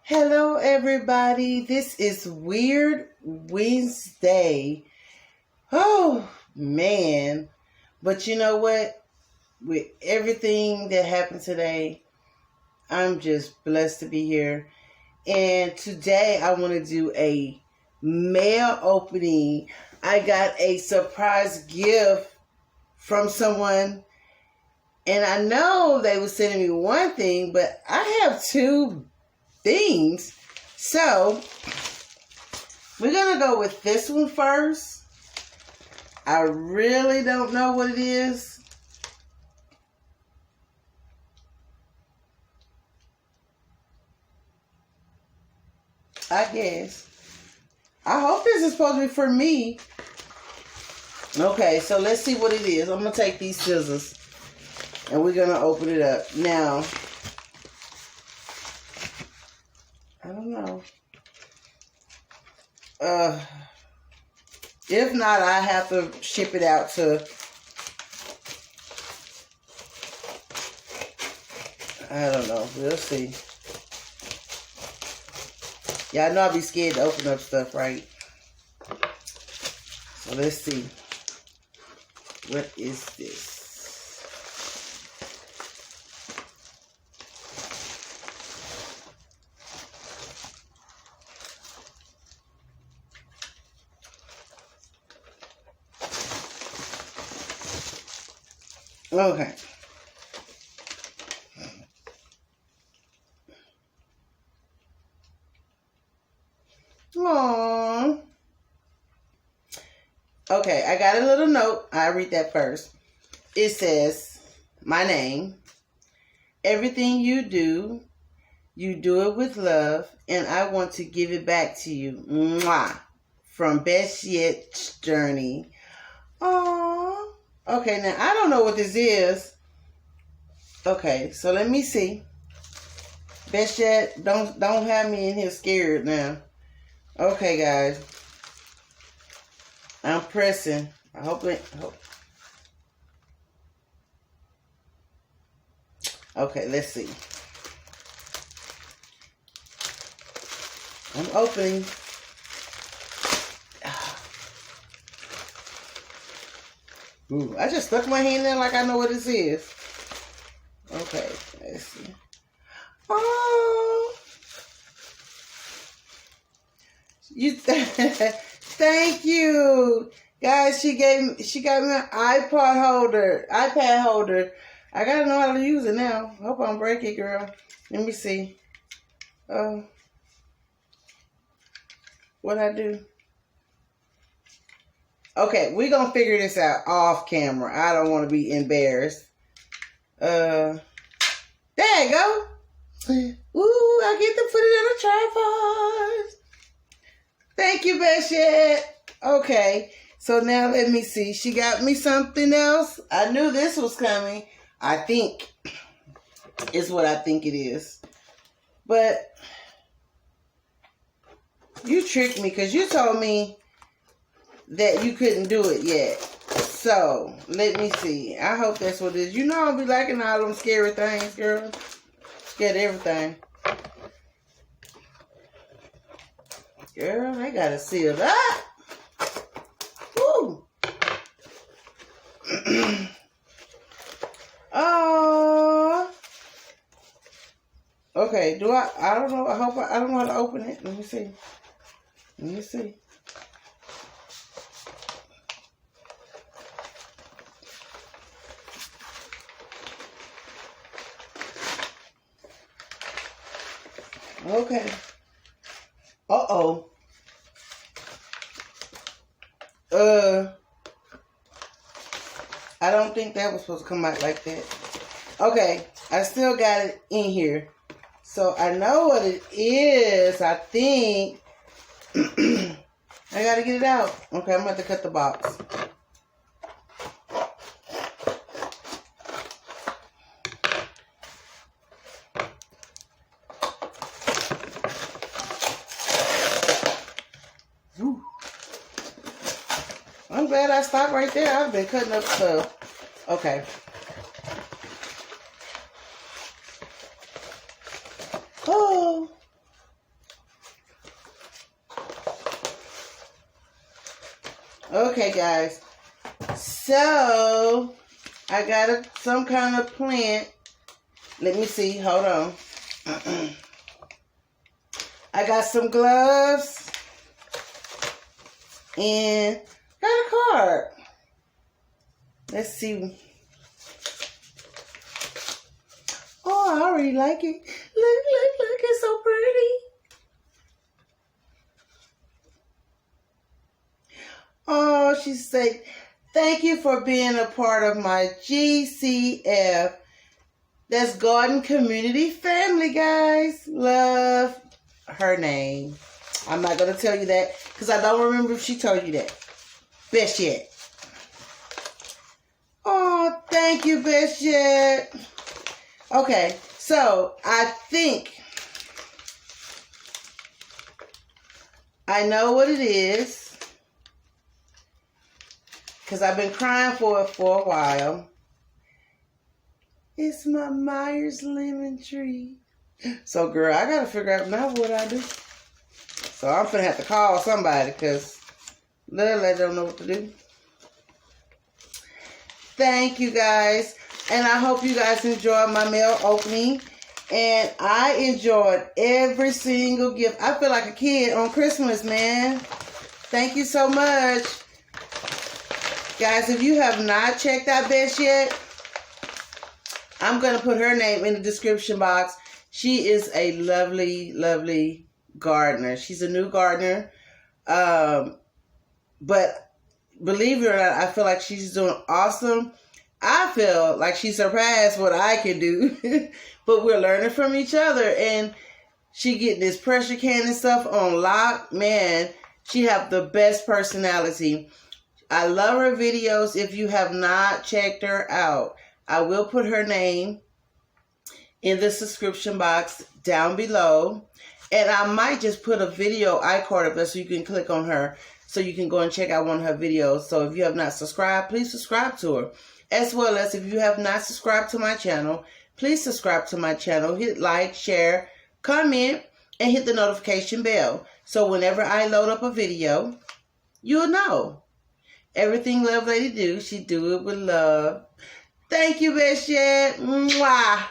Hello, everybody. This is Weird Wednesday. Oh, man. But you know what? With everything that happened today, I'm just blessed to be here. And today I want to do a mail opening. I got a surprise gift from someone. And I know they were sending me one thing, but I have two things. So we're gonna go with this one first. I really don't know what it is. I guess. I hope this is supposed to be for me. Okay, so let's see what it is. I'm gonna take these scissors and we're gonna open it up. Now, I don't know. If not, I have to ship it out to, I don't know. We'll see. Yeah, I know I'll be scared to open up stuff, right? So let's see. What is this? Okay. Aww. Okay, I got a little note. I'll read that first. It says, my name. Everything you do it with love, and I want to give it back to you. Mwah. From Best Yet Journey. Aww. Okay, now I don't know what this is. Okay, so let me see. Best Yet, don't have me in here scared now. Okay, guys. I'm pressing. I hope it. Okay, let's see. I'm opening. Ooh, I just stuck my hand in like I know what this is. Okay, let's see. Oh, you. Thank you, guys. She got me an iPad holder. I gotta know how to use it now. Hope I don't break it, girl. Let me see. What I do? Okay, we're gonna figure this out off camera. I don't want to be embarrassed. There you go. Ooh, I get to put it in a tripod. Thank you, Best Yet. Okay, so now let me see. She got me something else. I knew this was coming. I think is what I think it is. But you tricked me because you told me that you couldn't do it yet. So, let me see. I hope that's what it is. You know I'll be liking all them scary things, girl. Scared of everything. Girl, they got it sealed up. Woo. Okay, I don't know. I don't know how to open it. Let me see. Okay. Uh-oh. I don't think that was supposed to come out like that. Okay, I still got it in here. So I know what it is, I think. I gotta get it out. Okay, I'm gonna have to cut the box. Woo. I'm glad I stopped right there. I've been cutting up stuff. Okay. Oh. Okay, guys. So, I got some kind of plant. Let me see. Hold on. I got some gloves. And got a card. Let's see. Oh, I already like it. Look, it's so pretty. Oh, she said, thank you for being a part of my GCF. That's Garden Community Family, guys. Love her name. I'm not going to tell you that because I don't remember if she told you that. Best yet. Oh, thank you, Best yet. Okay, so I think I know what it is because I've been crying for it for a while. It's my Myers lemon tree. So, girl, I got to figure out now what I do. So, I'm going to have to call somebody because Lovelady don't know what to do. Thank you, guys. And I hope you guys enjoyed my mail opening. And I enjoyed every single gift. I feel like a kid on Christmas, man. Thank you so much. Guys, if you have not checked out Best yet, I'm going to put her name in the description box. She is a lovely, lovely gardener. She's a new gardener. But believe it or not, I feel like she's doing awesome. I feel like she surpassed what I can do. But we're learning from each other. And she getting this pressure canning stuff on lock. Man, she have the best personality. I love her videos. If you have not checked her out, I will put her name in the subscription box down below. And I might just put a video icon up there so you can click on her. So you can go and check out one of her videos. So if you have not subscribed, please subscribe to her. As well as if you have not subscribed to my channel, please subscribe to my channel. Hit like, share, comment, and hit the notification bell. So whenever I load up a video, you'll know. Everything Lovelady do, she do it with love. Thank you, Best yet. Mwah.